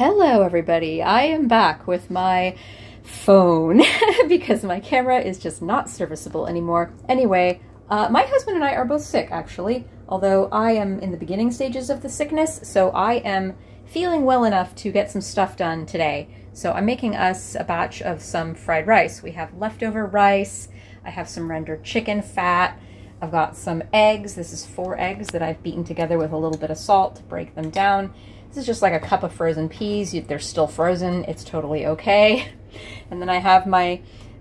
Hello everybody, I am back with my phone because my camera is just not serviceable anymore. Anyway, my husband and I are both sick actually, although I am in the beginning stages of the sickness, so I am feeling well enough to get some stuff done today. So I'm making us a batch of some fried rice. We have leftover rice, I have some rendered chicken fat, I've got some eggs. This is 4 eggs that I've beaten together with a little bit of salt to break them down. This is just like a cup of frozen peas. They're still frozen. It's totally okay. And then I have my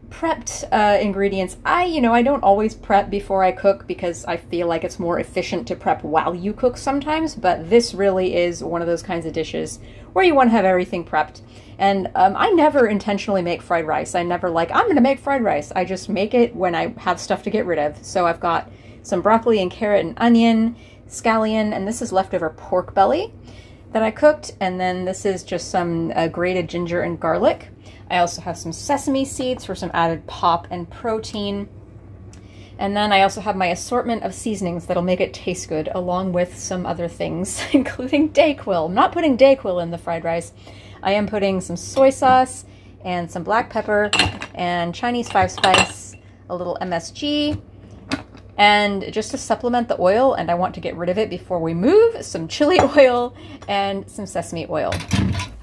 prepped ingredients. I don't always prep before I cook because I feel like it's more efficient to prep while you cook sometimes, but this really is one of those kinds of dishes where you want to have everything prepped. And I never intentionally make fried rice. I never I'm going to make fried rice. I just make it when I have stuff to get rid of. So I've got some broccoli and carrot and onion, scallion, and this is leftover pork belly that I cooked, and then this is just some grated ginger and garlic. I also have some sesame seeds for some added pop and protein. And then I also have my assortment of seasonings that'll make it taste good, along with some other things, including Dayquil. I'm not putting Dayquil in the fried rice. I am putting some soy sauce and some black pepper and Chinese 5-spice, a little MSG, and just to supplement the oil, and I want to get rid of it before we move, some chili oil and some sesame oil.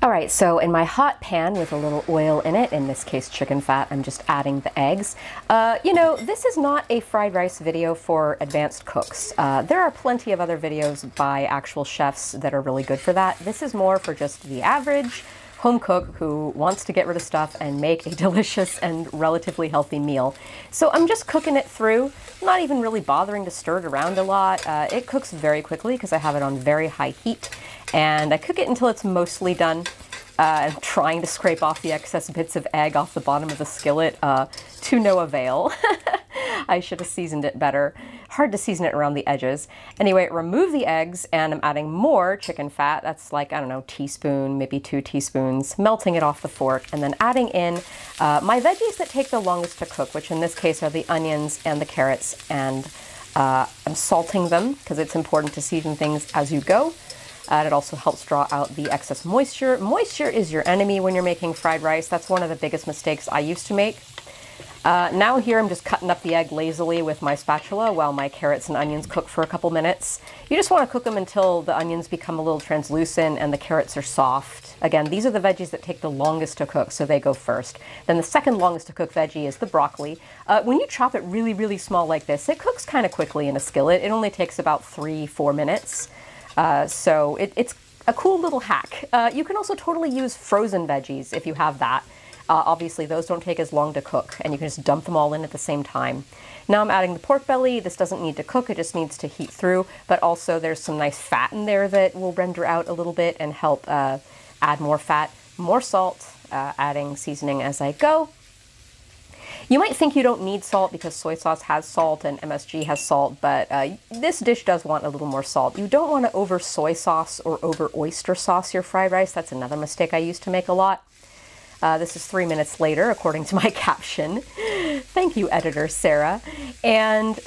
All right, so in my hot pan with a little oil in it, in this case chicken fat, I'm just adding the eggs. This is not a fried rice video for advanced cooks. There are plenty of other videos by actual chefs that are really good for that. This is more for just the average home cook who wants to get rid of stuff and make a delicious and relatively healthy meal. So I'm just cooking it through, not even really bothering to stir it around a lot. It cooks very quickly because I have it on very high heat, and I cook it until it's mostly done. I'm trying to scrape off the excess bits of egg off the bottom of the skillet to no avail. I should have seasoned it better. Hard to season it around the edges. Anyway, remove the eggs, and I'm adding more chicken fat. That's like, I don't know, teaspoon, maybe 2 teaspoons, melting it off the fork, and then adding in my veggies that take the longest to cook, which in this case are the onions and the carrots, and I'm salting them because it's important to season things as you go. It also helps draw out the excess moisture. Moisture is your enemy when you're making fried rice. That's one of the biggest mistakes I used to make. Now here I'm just cutting up the egg lazily with my spatula while my carrots and onions cook for a couple minutes. You just want to cook them until the onions become a little translucent and the carrots are soft. Again, these are the veggies that take the longest to cook, so they go first. Then the second longest to cook veggie is the broccoli. When you chop it really, really small like this, it cooks kind of quickly in a skillet. It only takes about 3-4 minutes. So it's a cool little hack. You can also totally use frozen veggies if you have that. Obviously, those don't take as long to cook, and you can just dump them all in at the same time. Now I'm adding the pork belly. This doesn't need to cook, it just needs to heat through, but also there's some nice fat in there that will render out a little bit and help add more fat, more salt, adding seasoning as I go. You might think you don't need salt because soy sauce has salt and MSG has salt, but this dish does want a little more salt. You don't want to over soy sauce or over oyster sauce your fried rice. That's another mistake I used to make a lot. This is 3 minutes later, according to my caption. Thank you, editor Sarah. And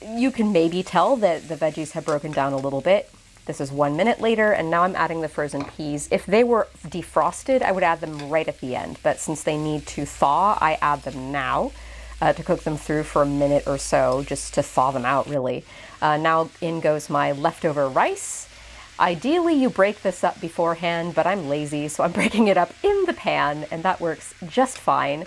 you can maybe tell that the veggies have broken down a little bit. This is 1 minute later, and now I'm adding the frozen peas. If they were defrosted, I would add them right at the end, but since they need to thaw, I add them now to cook them through for a minute or so, just to thaw them out, really. Now in goes my leftover rice. Ideally, you break this up beforehand, but I'm lazy, so I'm breaking it up in the pan, and that works just fine.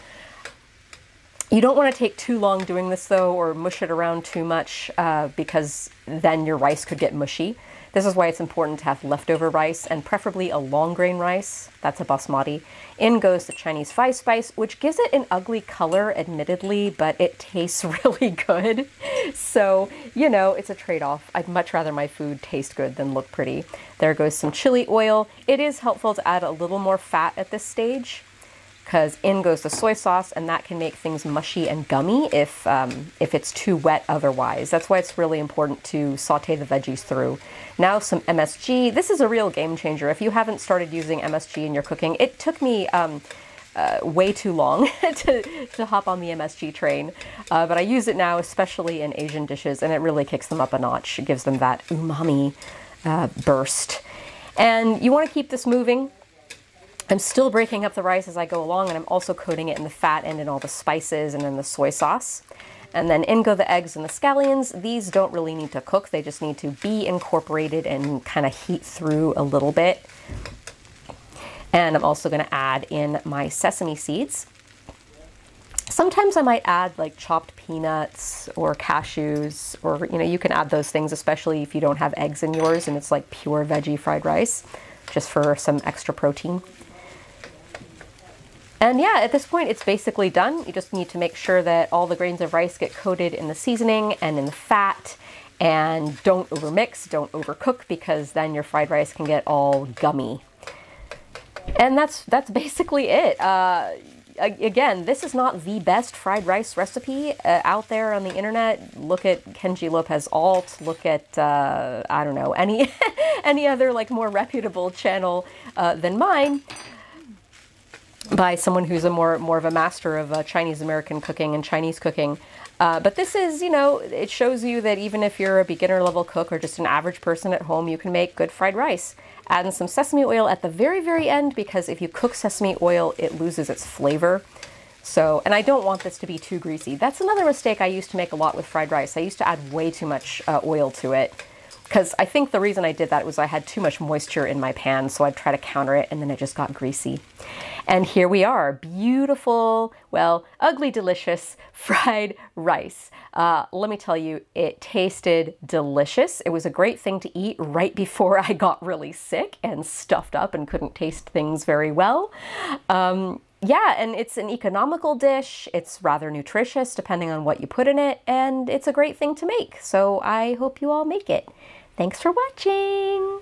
You don't want to take too long doing this, though, or mush it around too much, because then your rice could get mushy. This is why it's important to have leftover rice, and preferably a long grain rice. That's a basmati. In goes the Chinese 5-spice, which gives it an ugly color, admittedly, but it tastes really good. So, it's a trade-off. I'd much rather my food taste good than look pretty. There goes some chili oil. It is helpful to add a little more fat at this stage, because in goes the soy sauce, and that can make things mushy and gummy if it's too wet otherwise. That's why it's really important to saute the veggies through. Now some MSG. This is a real game changer. If you haven't started using MSG in your cooking, it took me way too long to hop on the MSG train, but I use it now, especially in Asian dishes, and it really kicks them up a notch. It gives them that umami burst. And you want to keep this moving. I'm still breaking up the rice as I go along, and I'm also coating it in the fat and in all the spices and in the soy sauce. And then in go the eggs and the scallions. These don't really need to cook. They just need to be incorporated and kind of heat through a little bit. And I'm also going to add in my sesame seeds. Sometimes I might add like chopped peanuts or cashews, or, you know, you can add those things, especially if you don't have eggs in yours and it's like pure veggie fried rice, just for some extra protein. And yeah, at this point, it's basically done. You just need to make sure that all the grains of rice get coated in the seasoning and in the fat, and don't overmix, don't overcook, because then your fried rice can get all gummy. And that's basically it. Again, this is not the best fried rice recipe out there on the internet. Look at Kenji Lopez Alt, look at, I don't know, any other like more reputable channel than mine, by someone who's more of a master of Chinese American cooking and Chinese cooking. But this is, you know, it shows you that even if you're a beginner level cook or just an average person at home, you can make good fried rice. Add in some sesame oil at the very, very end, because if you cook sesame oil, it loses its flavor. So, and I don't want this to be too greasy. That's another mistake I used to make a lot with fried rice. I used to add way too much oil to it, because I think the reason I did that was I had too much moisture in my pan, so I'd try to counter it, and then it just got greasy. And here we are, beautiful, well, ugly, delicious fried rice. Let me tell you, it tasted delicious. It was a great thing to eat right before I got really sick and stuffed up and couldn't taste things very well. Yeah, and it's an economical dish. It's rather nutritious depending on what you put in it, and it's a great thing to make. So I hope you all make it. Thanks for watching.